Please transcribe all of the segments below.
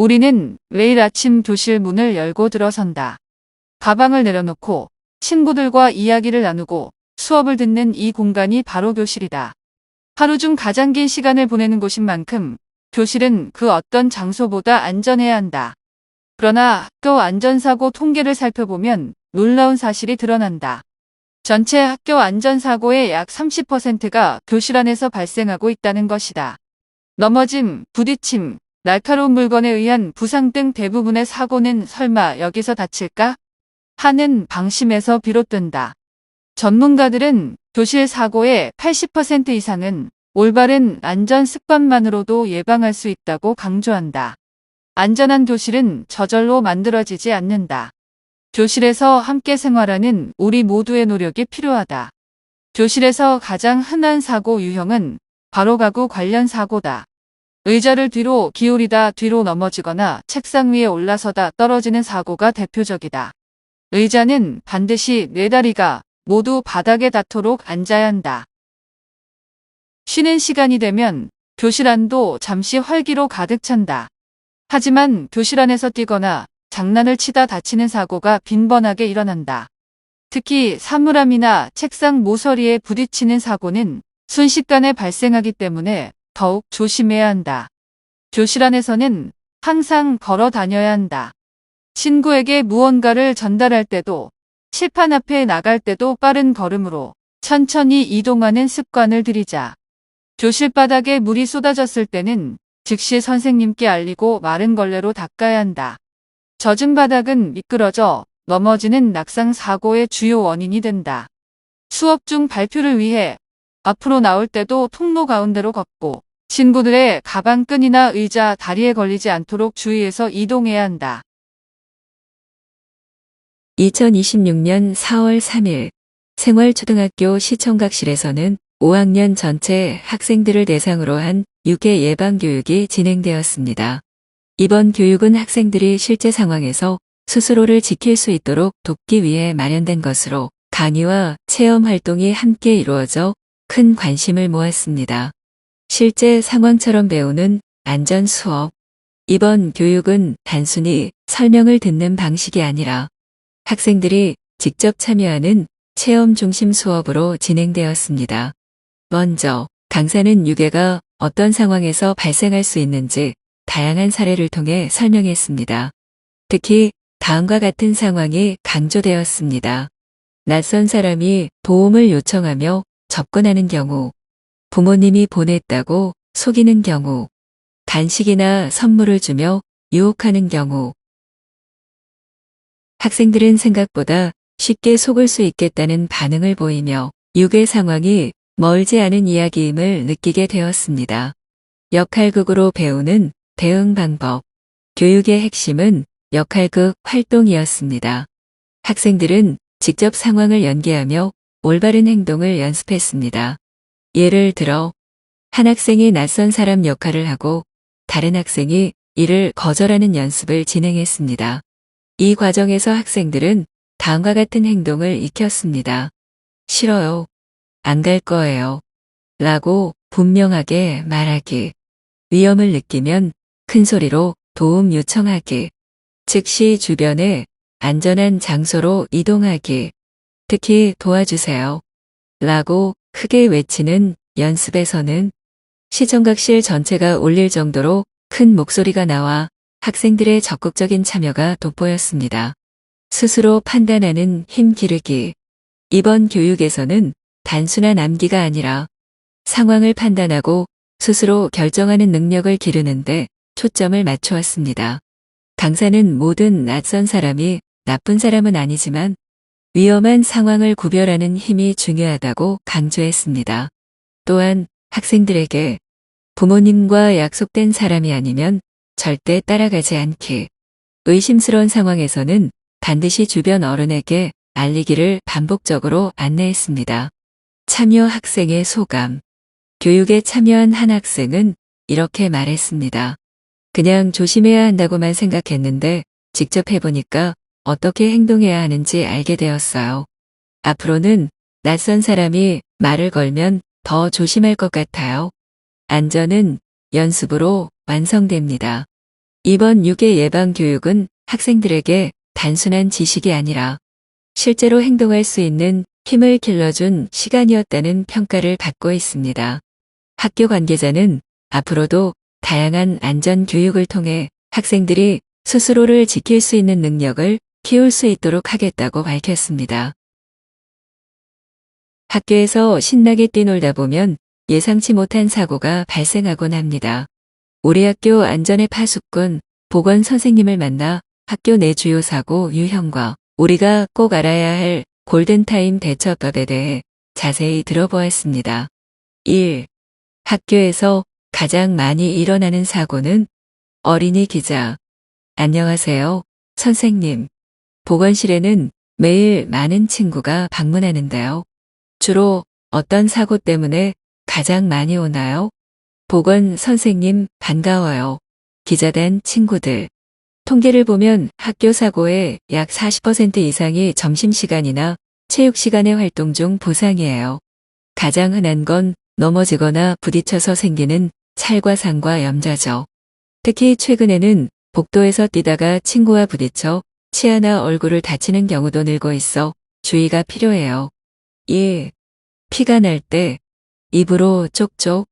우리는 매일 아침 교실 문을 열고 들어선다. 가방을 내려놓고 친구들과 이야기를 나누고 수업을 듣는 이 공간이 바로 교실이다. 하루 중 가장 긴 시간을 보내는 곳인 만큼 교실은 그 어떤 장소보다 안전해야 한다. 그러나 학교 안전사고 통계를 살펴보면 놀라운 사실이 드러난다. 전체 학교 안전사고의 약 30%가 교실 안에서 발생하고 있다는 것이다. 넘어짐, 부딪힘, 날카로운 물건에 의한 부상 등 대부분의 사고는 설마 여기서 다칠까? 하는 방심에서 비롯된다. 전문가들은 교실 사고의 80% 이상은 올바른 안전 습관만으로도 예방할 수 있다고 강조한다. 안전한 교실은 저절로 만들어지지 않는다. 교실에서 함께 생활하는 우리 모두의 노력이 필요하다. 교실에서 가장 흔한 사고 유형은 바로 가구 관련 사고다. 의자를 뒤로 기울이다 뒤로 넘어지거나 책상 위에 올라서다 떨어지는 사고가 대표적이다. 의자는 반드시 네 다리가 모두 바닥에 닿도록 앉아야 한다. 쉬는 시간이 되면 교실 안도 잠시 활기로 가득 찬다. 하지만 교실 안에서 뛰거나 장난을 치다 다치는 사고가 빈번하게 일어난다. 특히 사물함이나 책상 모서리에 부딪히는 사고는 순식간에 발생하기 때문에 더욱 조심해야 한다. 교실 안에서는 항상 걸어 다녀야 한다. 친구에게 무언가를 전달할 때도, 칠판 앞에 나갈 때도 빠른 걸음으로 천천히 이동하는 습관을 들이자. 교실 바닥에 물이 쏟아졌을 때는 즉시 선생님께 알리고 마른 걸레로 닦아야 한다. 젖은 바닥은 미끄러져 넘어지는 낙상 사고의 주요 원인이 된다. 수업 중 발표를 위해 앞으로 나올 때도 통로 가운데로 걷고 친구들의 가방끈이나 의자, 다리에 걸리지 않도록 주의해서 이동해야 한다. 2026년 4월 3일 생활초등학교 시청각실에서는 5학년 전체 학생들을 대상으로 한 유해 예방교육이 진행되었습니다. 이번 교육은 학생들이 실제 상황에서 스스로를 지킬 수 있도록 돕기 위해 마련된 것으로 강의와 체험 활동이 함께 이루어져 큰 관심을 모았습니다. 실제 상황처럼 배우는 안전 수업. 이번 교육은 단순히 설명을 듣는 방식이 아니라 학생들이 직접 참여하는 체험 중심 수업으로 진행되었습니다. 먼저 강사는 유해가 어떤 상황에서 발생할 수 있는지 다양한 사례를 통해 설명했습니다. 특히 다음과 같은 상황이 강조되었습니다. 낯선 사람이 도움을 요청하며 접근하는 경우, 부모님이 보냈다고 속이는 경우, 간식이나 선물을 주며 유혹하는 경우. 학생들은 생각보다 쉽게 속을 수 있겠다는 반응을 보이며 유해 상황이 멀지 않은 이야기임을 느끼게 되었습니다. 역할극으로 배우는 대응 방법. 교육의 핵심은 역할극 활동이었습니다. 학생들은 직접 상황을 연기하며 올바른 행동을 연습했습니다. 예를 들어 한 학생이 낯선 사람 역할을 하고 다른 학생이 이를 거절하는 연습을 진행했습니다. 이 과정에서 학생들은 다음과 같은 행동을 익혔습니다. 싫어요. 안 갈 거예요. 라고 분명하게 말하기. 위험을 느끼면 큰 소리로 도움 요청하기. 즉시 주변에 안전한 장소로 이동하기. 특히 도와주세요. 라고 크게 외치는 연습에서는 시청각실 전체가 울릴 정도로 큰 목소리가 나와 학생들의 적극적인 참여가 돋보였습니다. 스스로 판단하는 힘 기르기. 이번 교육에서는 단순한 암기가 아니라 상황을 판단하고 스스로 결정하는 능력을 기르는데 초점을 맞추었습니다. 강사는 모든 낯선 사람이 나쁜 사람은 아니지만 위험한 상황을 구별하는 힘이 중요하다고 강조했습니다. 또한 학생들에게 부모님과 약속된 사람이 아니면 절대 따라가지 않기. 의심스러운 상황에서는 반드시 주변 어른에게 알리기를 반복적으로 안내했습니다. 참여 학생의 소감. 교육에 참여한 한 학생은 이렇게 말했습니다. 그냥 조심해야 한다고만 생각했는데 직접 해보니까 어떻게 행동해야 하는지 알게 되었어요. 앞으로는 낯선 사람이 말을 걸면 더 조심할 것 같아요. 안전은 연습으로 완성됩니다. 이번 유괴 예방 교육은 학생들에게 단순한 지식이 아니라 실제로 행동할 수 있는 힘을 길러준 시간이었다는 평가를 받고 있습니다. 학교 관계자는 앞으로도 다양한 안전 교육을 통해 학생들이 스스로를 지킬 수 있는 능력을 키울 수 있도록 하겠다고 밝혔습니다. 학교에서 신나게 뛰놀다 보면 예상치 못한 사고가 발생하곤 합니다. 우리 학교 안전의 파수꾼 보건 선생님을 만나 학교 내 주요 사고 유형과 우리가 꼭 알아야 할 골든타임 대처법에 대해 자세히 들어보았습니다. 1. 학교에서 가장 많이 일어나는 사고는 어린이 기자. 안녕하세요, 선생님. 보건실에는 매일 많은 친구가 방문하는데요. 주로 어떤 사고 때문에 가장 많이 오나요? 보건 선생님 반가워요. 기자단 친구들. 통계를 보면 학교 사고의 약 40% 이상이 점심시간이나 체육시간의 활동 중 보상이에요. 가장 흔한 건 넘어지거나 부딪혀서 생기는 찰과상과 염좌죠. 특히 최근에는 복도에서 뛰다가 친구와 부딪혀 치아나 얼굴을 다치는 경우도 늘고 있어 주의가 필요해요. 2. 피가 날 때 입으로 쪽쪽.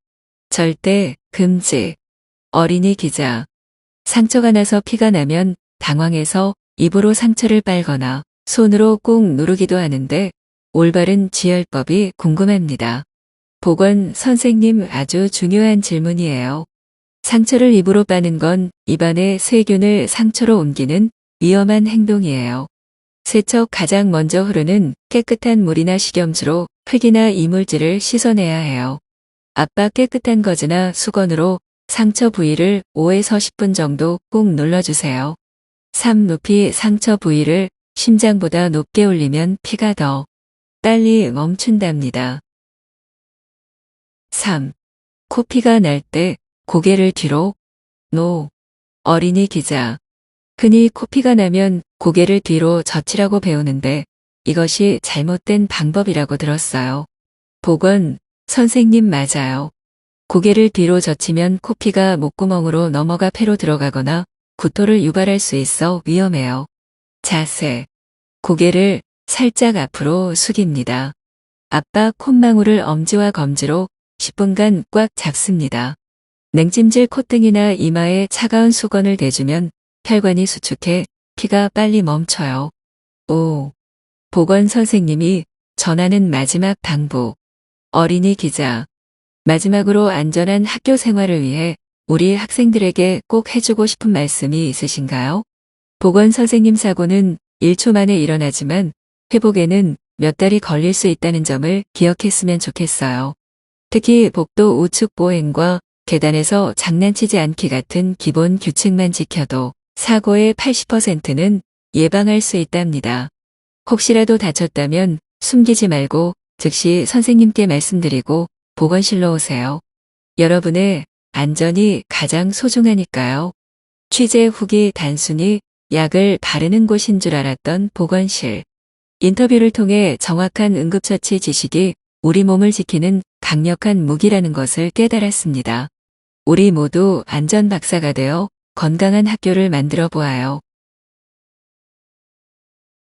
절대 금지. 어린이 기자. 상처가 나서 피가 나면 당황해서 입으로 상처를 빨거나 손으로 꾹 누르기도 하는데 올바른 지혈법이 궁금합니다. 보건 선생님 아주 중요한 질문이에요. 상처를 입으로 빠는 건 입안의 세균을 상처로 옮기는 위험한 행동이에요. 세척 가장 먼저 흐르는 깨끗한 물이나 식염수로 흙이나 이물질을 씻어내야 해요. 압박 깨끗한 거즈나 수건으로 상처 부위를 5에서 10분 정도 꾹 눌러주세요. 3. 높이 상처 부위를 심장보다 높게 올리면 피가 더 빨리 멈춘답니다. 3. 코피가 날 때 고개를 뒤로. 노. 어린이 기자. 흔히 코피가 나면 고개를 뒤로 젖히라고 배우는데 이것이 잘못된 방법이라고 들었어요. 보건 선생님 맞아요. 고개를 뒤로 젖히면 코피가 목구멍으로 넘어가 폐로 들어가거나 구토를 유발할 수 있어 위험해요. 자세. 고개를 살짝 앞으로 숙입니다. 압박 콧망울을 엄지와 검지로 10분간 꽉 잡습니다. 냉찜질 콧등이나 이마에 차가운 수건을 대주면 혈관이 수축해 피가 빨리 멈춰요. 5. 보건 선생님이 전하는 마지막 당부. 어린이 기자. 마지막으로 안전한 학교 생활을 위해 우리 학생들에게 꼭 해주고 싶은 말씀이 있으신가요? 보건 선생님 사고는 1초 만에 일어나지만 회복에는 몇 달이 걸릴 수 있다는 점을 기억했으면 좋겠어요. 특히 복도 우측 보행과 계단에서 장난치지 않기 같은 기본 규칙만 지켜도 사고의 80%는 예방할 수 있답니다. 혹시라도 다쳤다면 숨기지 말고 즉시 선생님께 말씀드리고 보건실로 오세요. 여러분의 안전이 가장 소중하니까요. 취재 후기 단순히 약을 바르는 곳인 줄 알았던 보건실. 인터뷰를 통해 정확한 응급처치 지식이 우리 몸을 지키는 강력한 무기라는 것을 깨달았습니다. 우리 모두 안전 박사가 되어 건강한 학교를 만들어 보아요.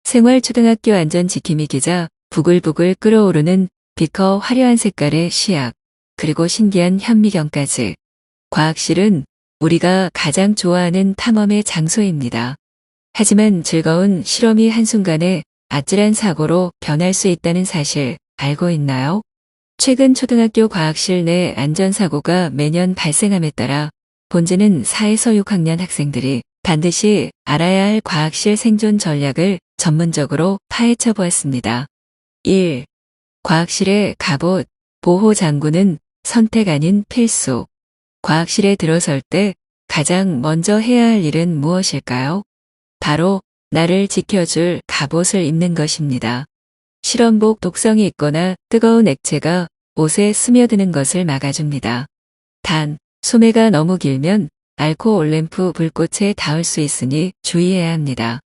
생활초등학교 안전지킴이 기자. 부글부글 끓어오르는 비커 화려한 색깔의 시약, 그리고 신기한 현미경까지. 과학실은 우리가 가장 좋아하는 탐험의 장소입니다. 하지만 즐거운 실험이 한순간에 아찔한 사고로 변할 수 있다는 사실 알고 있나요? 최근 초등학교 과학실 내 안전사고가 매년 발생함에 따라 본지는 4에서 6학년 학생들이 반드시 알아야 할 과학실 생존 전략을 전문적으로 파헤쳐 보았습니다. 1. 과학실의 갑옷, 보호 장구는 선택 아닌 필수. 과학실에 들어설 때 가장 먼저 해야 할 일은 무엇일까요? 바로 나를 지켜줄 갑옷을 입는 것입니다. 실험복 독성이 있거나 뜨거운 액체가 옷에 스며드는 것을 막아줍니다. 단, 소매가 너무 길면 알코올 램프 불꽃에 닿을 수 있으니 주의해야 합니다.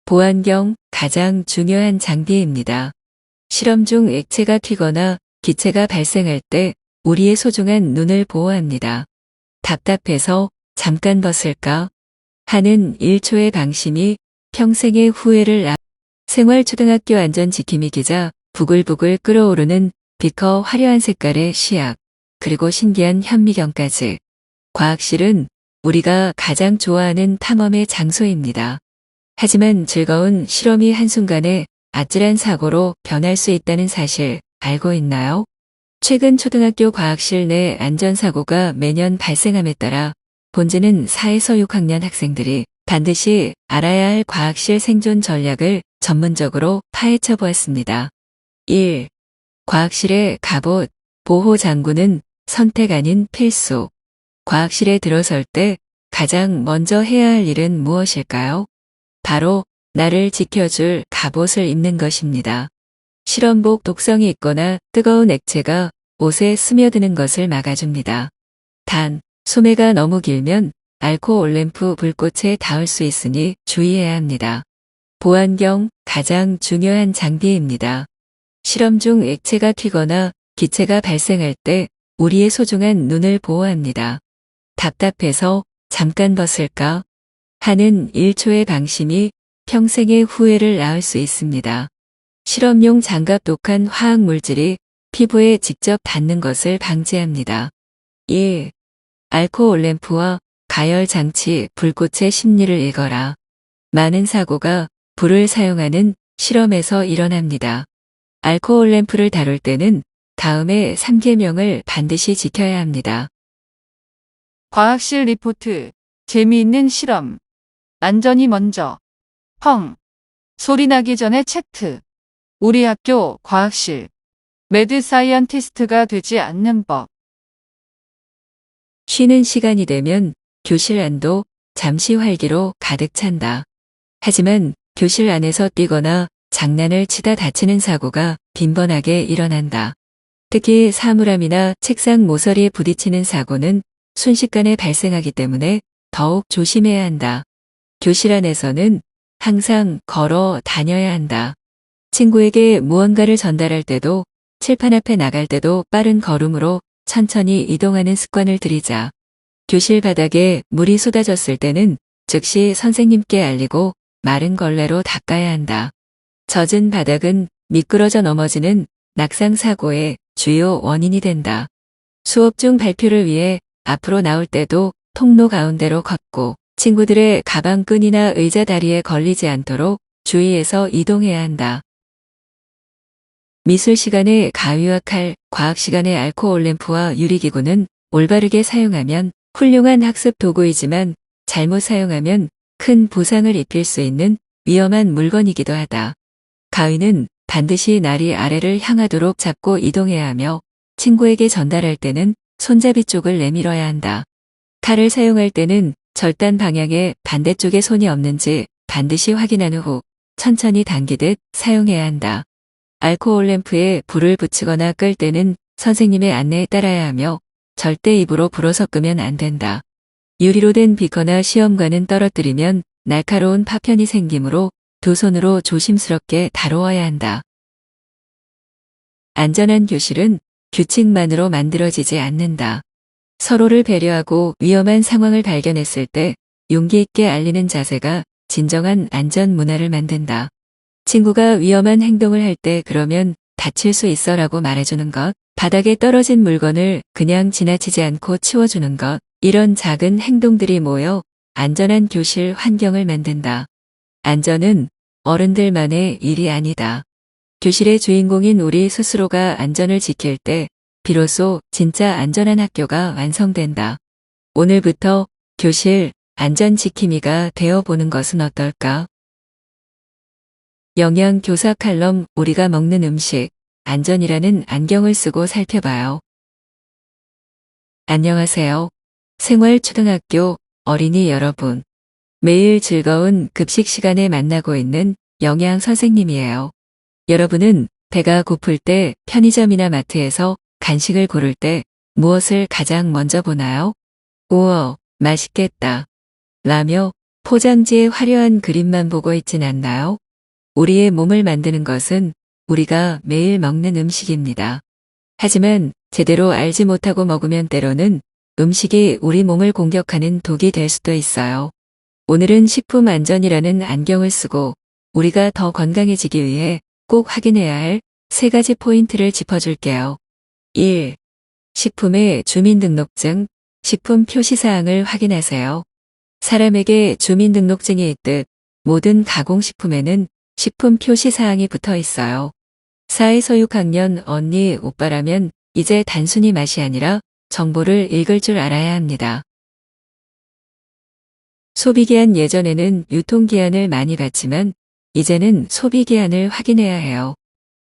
보안경 가장 중요한 장비입니다. 실험 중 액체가 튀거나 기체가 발생할 때 우리의 소중한 눈을 보호합니다. 답답해서 잠깐 벗을까? 하는 1초의 방심이 평생의 후회를 생활초등학교 안전지킴이 기자 부글부글 끓어오르는 비커 화려한 색깔의 시약, 그리고 신기한 현미경까지. 과학실은 우리가 가장 좋아하는 탐험의 장소입니다. 하지만 즐거운 실험이 한순간에 아찔한 사고로 변할 수 있다는 사실 알고 있나요? 최근 초등학교 과학실 내 안전사고가 매년 발생함에 따라 본즈는 4에서 6학년 학생들이 반드시 알아야 할 과학실 생존 전략을 전문적으로 파헤쳐 보았습니다. 1. 과학실의 갑옷, 보호 장구는 선택 아닌 필수. 과학실에 들어설 때 가장 먼저 해야 할 일은 무엇일까요? 바로 나를 지켜줄 갑옷을 입는 것입니다. 실험복 독성이 있거나 뜨거운 액체가 옷에 스며드는 것을 막아줍니다. 단, 소매가 너무 길면 알코올 램프 불꽃에 닿을 수 있으니 주의해야 합니다. 보안경 가장 중요한 장비입니다. 실험 중 액체가 튀거나 기체가 발생할 때 우리의 소중한 눈을 보호합니다. 답답해서 잠깐 벗을까 하는 1초의 방심이 평생의 후회를 낳을 수 있습니다. 실험용 장갑 독한 화학 물질이 피부에 직접 닿는 것을 방지합니다. 1. 알코올 램프와 가열 장치 불꽃의 심리를 읽어라. 많은 사고가 불을 사용하는 실험에서 일어납니다. 알코올 램프를 다룰 때는 다음의 3계명을 반드시 지켜야 합니다. 과학실 리포트. 재미있는 실험. 안전이 먼저. 펑. 소리 나기 전에 체크. 우리 학교 과학실. 매드 사이언티스트가 되지 않는 법. 쉬는 시간이 되면 교실 안도 잠시 활기로 가득 찬다. 하지만 교실 안에서 뛰거나 장난을 치다 다치는 사고가 빈번하게 일어난다. 특히 사물함이나 책상 모서리에 부딪히는 사고는 순식간에 발생하기 때문에 더욱 조심해야 한다. 교실 안에서는 항상 걸어 다녀야 한다. 친구에게 무언가를 전달할 때도 칠판 앞에 나갈 때도 빠른 걸음으로 천천히 이동하는 습관을 들이자. 교실 바닥에 물이 쏟아졌을 때는 즉시 선생님께 알리고 마른 걸레로 닦아야 한다. 젖은 바닥은 미끄러져 넘어지는 낙상 사고의 주요 원인이 된다. 수업 중 발표를 위해 앞으로 나올 때도 통로 가운데로 걷고 친구들의 가방끈이나 의자 다리에 걸리지 않도록 주의해서 이동해야 한다. 미술 시간에 가위와 칼, 과학 시간에 알코올 램프와 유리기구는 올바르게 사용하면 훌륭한 학습 도구이지만 잘못 사용하면 큰 부상을 입힐 수 있는 위험한 물건이기도 하다. 가위는 반드시 나리 아래를 향하도록 잡고 이동해야 하며 친구에게 전달할 때는 손잡이 쪽을 내밀어야 한다. 칼을 사용할 때는 절단 방향에 반대쪽에 손이 없는지 반드시 확인한 후 천천히 당기듯 사용해야 한다. 알코올 램프에 불을 붙이거나 끌 때는 선생님의 안내에 따라야 하며 절대 입으로 불어 섞으면 안 된다. 유리로 된 비커나 시험관은 떨어뜨리면 날카로운 파편이 생기므로 두 손으로 조심스럽게 다루어야 한다. 안전한 교실은 규칙만으로 만들어지지 않는다. 서로를 배려하고 위험한 상황을 발견했을 때 용기 있게 알리는 자세가 진정한 안전 문화를 만든다. 친구가 위험한 행동을 할 때 그러면 다칠 수 있어라고 말해주는 것, 바닥에 떨어진 물건을 그냥 지나치지 않고 치워주는 것, 이런 작은 행동들이 모여 안전한 교실 환경을 만든다. 안전은 어른들만의 일이 아니다. 교실의 주인공인 우리 스스로가 안전을 지킬 때 비로소 진짜 안전한 학교가 완성된다. 오늘부터 교실 안전 지킴이가 되어보는 것은 어떨까? 영양교사 칼럼 우리가 먹는 음식, 안전이라는 안경을 쓰고 살펴봐요. 안녕하세요. 생활초등학교 어린이 여러분. 매일 즐거운 급식 시간에 만나고 있는 영양 선생님이에요. 여러분은 배가 고플 때 편의점이나 마트에서 간식을 고를 때 무엇을 가장 먼저 보나요? 우와, 맛있겠다. 라며 포장지의 화려한 그림만 보고 있진 않나요? 우리의 몸을 만드는 것은 우리가 매일 먹는 음식입니다. 하지만 제대로 알지 못하고 먹으면 때로는 음식이 우리 몸을 공격하는 독이 될 수도 있어요. 오늘은 식품 안전이라는 안경을 쓰고 우리가 더 건강해지기 위해 꼭 확인해야 할 3가지 포인트를 짚어줄게요. 1. 식품의 주민등록증, 식품 표시사항을 확인하세요. 사람에게 주민등록증이 있듯 모든 가공식품에는 식품 표시사항이 붙어 있어요. 4에서 6학년 언니, 오빠라면 이제 단순히 맛이 아니라 정보를 읽을 줄 알아야 합니다. 소비기한 예전에는 유통기한을 많이 봤지만 이제는 소비기한을 확인해야 해요.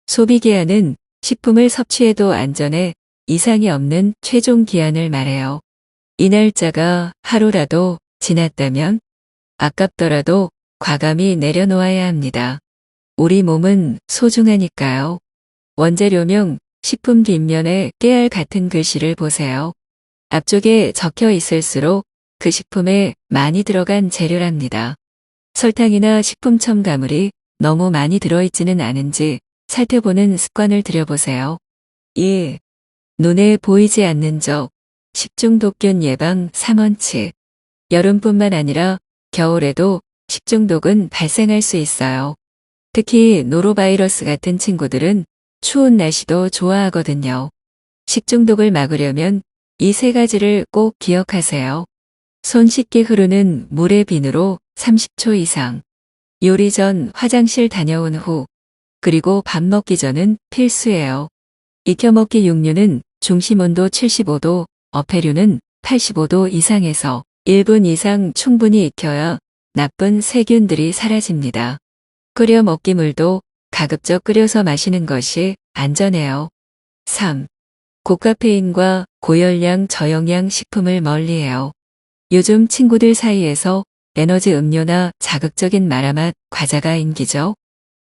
소비기한은 식품을 섭취해도 안전에 이상이 없는 최종 기한을 말해요. 이 날짜가 하루라도 지났다면 아깝더라도 과감히 내려놓아야 합니다. 우리 몸은 소중하니까요. 원재료명 식품 뒷면에 깨알 같은 글씨를 보세요. 앞쪽에 적혀 있을수록 그 식품에 많이 들어간 재료랍니다. 설탕이나 식품 첨가물이 너무 많이 들어있지는 않은지 살펴보는 습관을 들여보세요. 2. 눈에 보이지 않는 적, 식중독균 예방 3원칙. 여름뿐만 아니라 겨울에도 식중독은 발생할 수 있어요. 특히 노로바이러스 같은 친구들은 추운 날씨도 좋아하거든요. 식중독을 막으려면 이 3가지를 꼭 기억하세요. 손 씻기 흐르는 물의 비누로 30초 이상. 요리 전 화장실 다녀온 후. 그리고 밥 먹기 전은 필수예요. 익혀 먹기 육류는 중심 온도 75도, 어패류는 85도 이상에서 1분 이상 충분히 익혀야 나쁜 세균들이 사라집니다. 끓여 먹기 물도 가급적 끓여서 마시는 것이 안전해요. 3. 고카페인과 고열량 저영양 식품을 멀리해요. 요즘 친구들 사이에서 에너지 음료나 자극적인 마라맛 과자가 인기죠.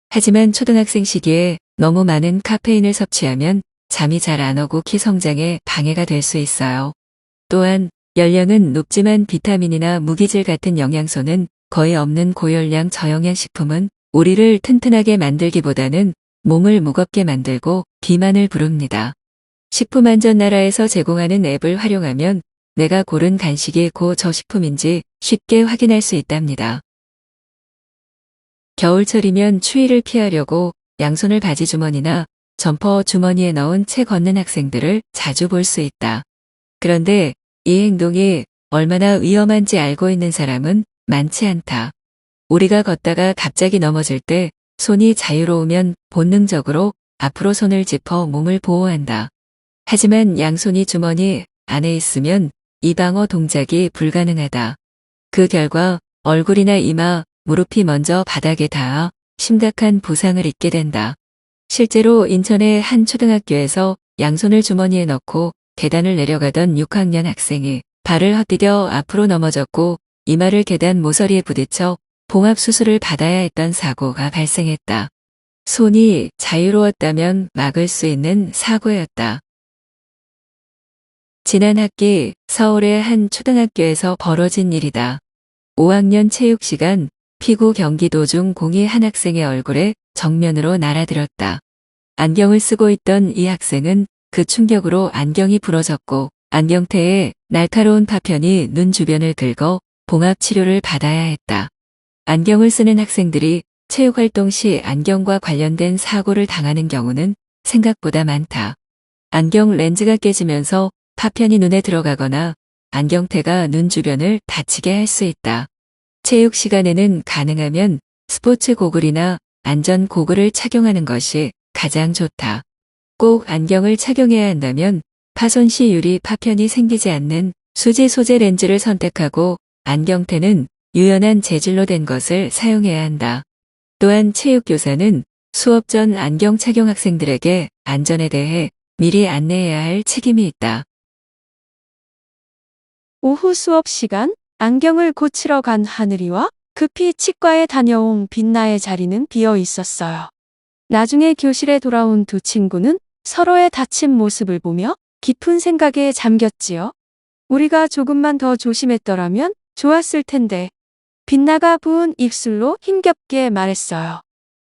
하지만 초등학생 시기에 너무 많은 카페인을 섭취하면 잠이 잘 안 오고 키 성장에 방해가 될 수 있어요. 또한 열량은 높지만 비타민이나 무기질 같은 영양소는 거의 없는 고열량 저영양 식품은 우리를 튼튼하게 만들기보다는 몸을 무겁게 만들고 비만을 부릅니다. 식품안전나라에서 제공하는 앱을 활용하면 내가 고른 간식이 고저식품인지 쉽게 확인할 수 있답니다. 겨울철이면 추위를 피하려고 양손을 바지 주머니나 점퍼 주머니에 넣은 책 걷는 학생들을 자주 볼 수 있다. 그런데 이 행동이 얼마나 위험한지 알고 있는 사람은 많지 않다. 우리가 걷다가 갑자기 넘어질 때 손이 자유로우면 본능적으로 앞으로 손을 짚어 몸을 보호한다. 하지만 양손이 주머니 안에 있으면 이 방어 동작이 불가능하다. 그 결과 얼굴이나 이마, 무릎이 먼저 바닥에 닿아 심각한 부상을 입게 된다. 실제로 인천의 한 초등학교에서 양손을 주머니에 넣고 계단을 내려가던 6학년 학생이 발을 헛디뎌 앞으로 넘어졌고 이마를 계단 모서리에 부딪혀 봉합 수술을 받아야 했던 사고가 발생했다. 손이 자유로웠다면 막을 수 있는 사고였다. 지난 학기 서울의 한 초등학교에서 벌어진 일이다. 5학년 체육 시간 피구 경기 도중 공이 한 학생의 얼굴에 정면으로 날아들었다. 안경을 쓰고 있던 이 학생은 그 충격으로 안경이 부러졌고 안경테에 날카로운 파편이 눈 주변을 긁어 봉합 치료를 받아야 했다. 안경을 쓰는 학생들이 체육활동 시 안경과 관련된 사고를 당하는 경우는 생각보다 많다. 안경 렌즈가 깨지면서 파편이 눈에 들어가거나 안경테가 눈 주변을 다치게 할 수 있다. 체육 시간에는 가능하면 스포츠 고글이나 안전 고글을 착용하는 것이 가장 좋다. 꼭 안경을 착용해야 한다면 파손 시 유리 파편이 생기지 않는 수지 소재 렌즈를 선택하고 안경테는 유연한 재질로 된 것을 사용해야 한다. 또한 체육교사는 수업 전 안경 착용 학생들에게 안전에 대해 미리 안내해야 할 책임이 있다. 오후 수업 시간 안경을 고치러 간 하늘이와 급히 치과에 다녀온 빛나의 자리는 비어 있었어요. 나중에 교실에 돌아온 두 친구는 서로의 다친 모습을 보며 깊은 생각에 잠겼지요. 우리가 조금만 더 조심했더라면 좋았을 텐데. 빛나가 부은 입술로 힘겹게 말했어요.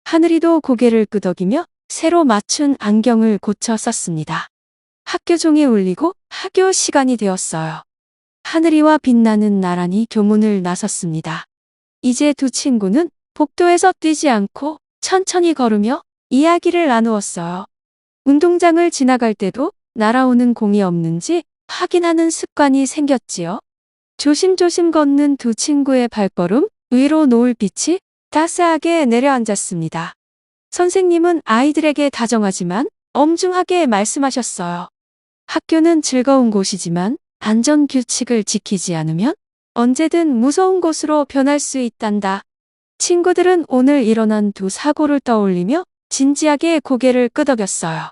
하늘이도 고개를 끄덕이며 새로 맞춘 안경을 고쳐 썼습니다. 학교 종이 울리고 학교 시간이 되었어요. 하늘이와 빛나는 나란히 교문을 나섰습니다. 이제 두 친구는 복도에서 뛰지 않고 천천히 걸으며 이야기를 나누었어요. 운동장을 지나갈 때도 날아오는 공이 없는지 확인하는 습관이 생겼지요. 조심조심 걷는 두 친구의 발걸음 위로 노을 빛이 따스하게 내려앉았습니다. 선생님은 아이들에게 다정하지만 엄중하게 말씀하셨어요. 학교는 즐거운 곳이지만 안전 규칙을 지키지 않으면 언제든 무서운 곳으로 변할 수 있단다. 친구들은 오늘 일어난 두 사고를 떠올리며 진지하게 고개를 끄덕였어요.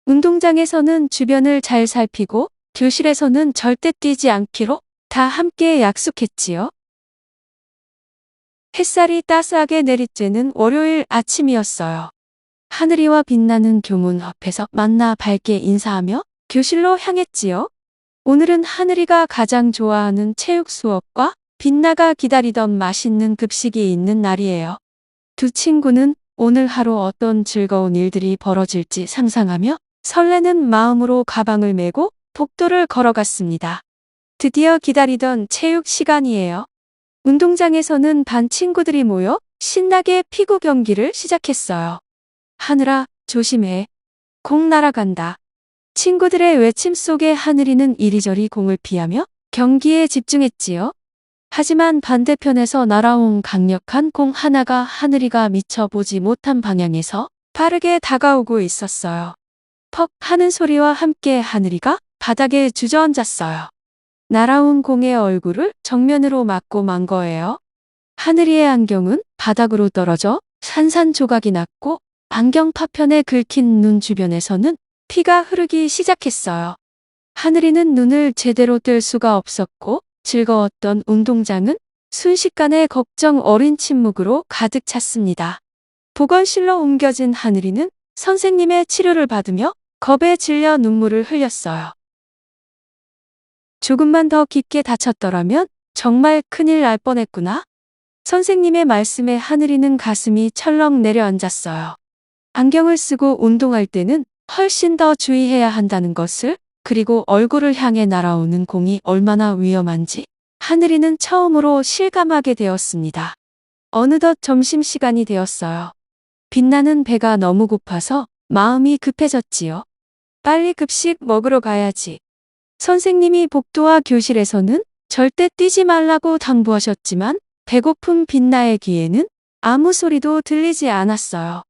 운동장에서는 주변을 잘 살피고 교실에서는 절대 뛰지 않기로 다 함께 약속했지요. 햇살이 따스하게 내리쬐는 월요일 아침이었어요. 하늘이와 빛나는 교문 앞에서 만나 밝게 인사하며 교실로 향했지요. 오늘은 하늘이가 가장 좋아하는 체육 수업과 빛나가 기다리던 맛있는 급식이 있는 날이에요. 두 친구는 오늘 하루 어떤 즐거운 일들이 벌어질지 상상하며 설레는 마음으로 가방을 메고 복도를 걸어갔습니다. 드디어 기다리던 체육 시간이에요. 운동장에서는 반 친구들이 모여 신나게 피구 경기를 시작했어요. 하늘아, 조심해. 공 날아간다. 친구들의 외침 속에 하늘이는 이리저리 공을 피하며 경기에 집중했지요. 하지만 반대편에서 날아온 강력한 공 하나가 하늘이가 미처 보지 못한 방향에서 빠르게 다가오고 있었어요. 퍽 하는 소리와 함께 하늘이가 바닥에 주저앉았어요. 날아온 공의 얼굴을 정면으로 맞고 만 거예요. 하늘이의 안경은 바닥으로 떨어져 산산조각이 났고 안경 파편에 긁힌 눈 주변에서는 피가 흐르기 시작했어요. 하늘이는 눈을 제대로 뜰 수가 없었고 즐거웠던 운동장은 순식간에 걱정 어린 침묵으로 가득 찼습니다. 보건실로 옮겨진 하늘이는 선생님의 치료를 받으며 겁에 질려 눈물을 흘렸어요. 조금만 더 깊게 다쳤더라면 정말 큰일 날 뻔했구나. 선생님의 말씀에 하늘이는 가슴이 철렁 내려앉았어요. 안경을 쓰고 운동할 때는 훨씬 더 주의해야 한다는 것을, 그리고 얼굴을 향해 날아오는 공이 얼마나 위험한지 하늘이는 처음으로 실감하게 되었습니다. 어느덧 점심시간이 되었어요. 빛나는 배가 너무 고파서 마음이 급해졌지요. 빨리 급식 먹으러 가야지. 선생님이 복도와 교실에서는 절대 뛰지 말라고 당부하셨지만 배고픈 빛나의 귀에는 아무 소리도 들리지 않았어요.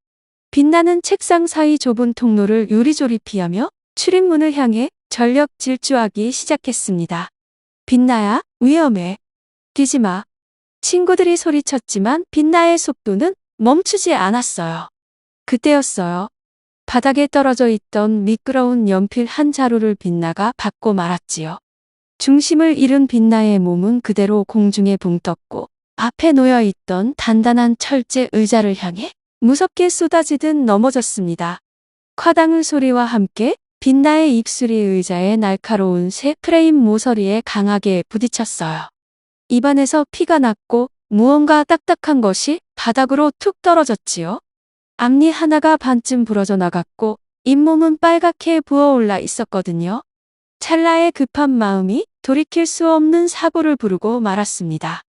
빛나는 책상 사이 좁은 통로를 요리조리 피하며 출입문을 향해 전력 질주하기 시작했습니다. 빛나야, 위험해. 뛰지 마. 친구들이 소리쳤지만 빛나의 속도는 멈추지 않았어요. 그때였어요. 바닥에 떨어져 있던 미끄러운 연필 한 자루를 빛나가 받고 말았지요. 중심을 잃은 빛나의 몸은 그대로 공중에 붕 떴고 앞에 놓여 있던 단단한 철제 의자를 향해 무섭게 쏟아지듯 넘어졌습니다. 콰당의 소리와 함께 빛나의 입술이 의자의 날카로운 새 프레임 모서리에 강하게 부딪혔어요. 입안에서 피가 났고 무언가 딱딱한 것이 바닥으로 툭 떨어졌지요. 앞니 하나가 반쯤 부러져 나갔고 잇몸은 빨갛게 부어올라 있었거든요. 찰나의 급한 마음이 돌이킬 수 없는 사고를 부르고 말았습니다.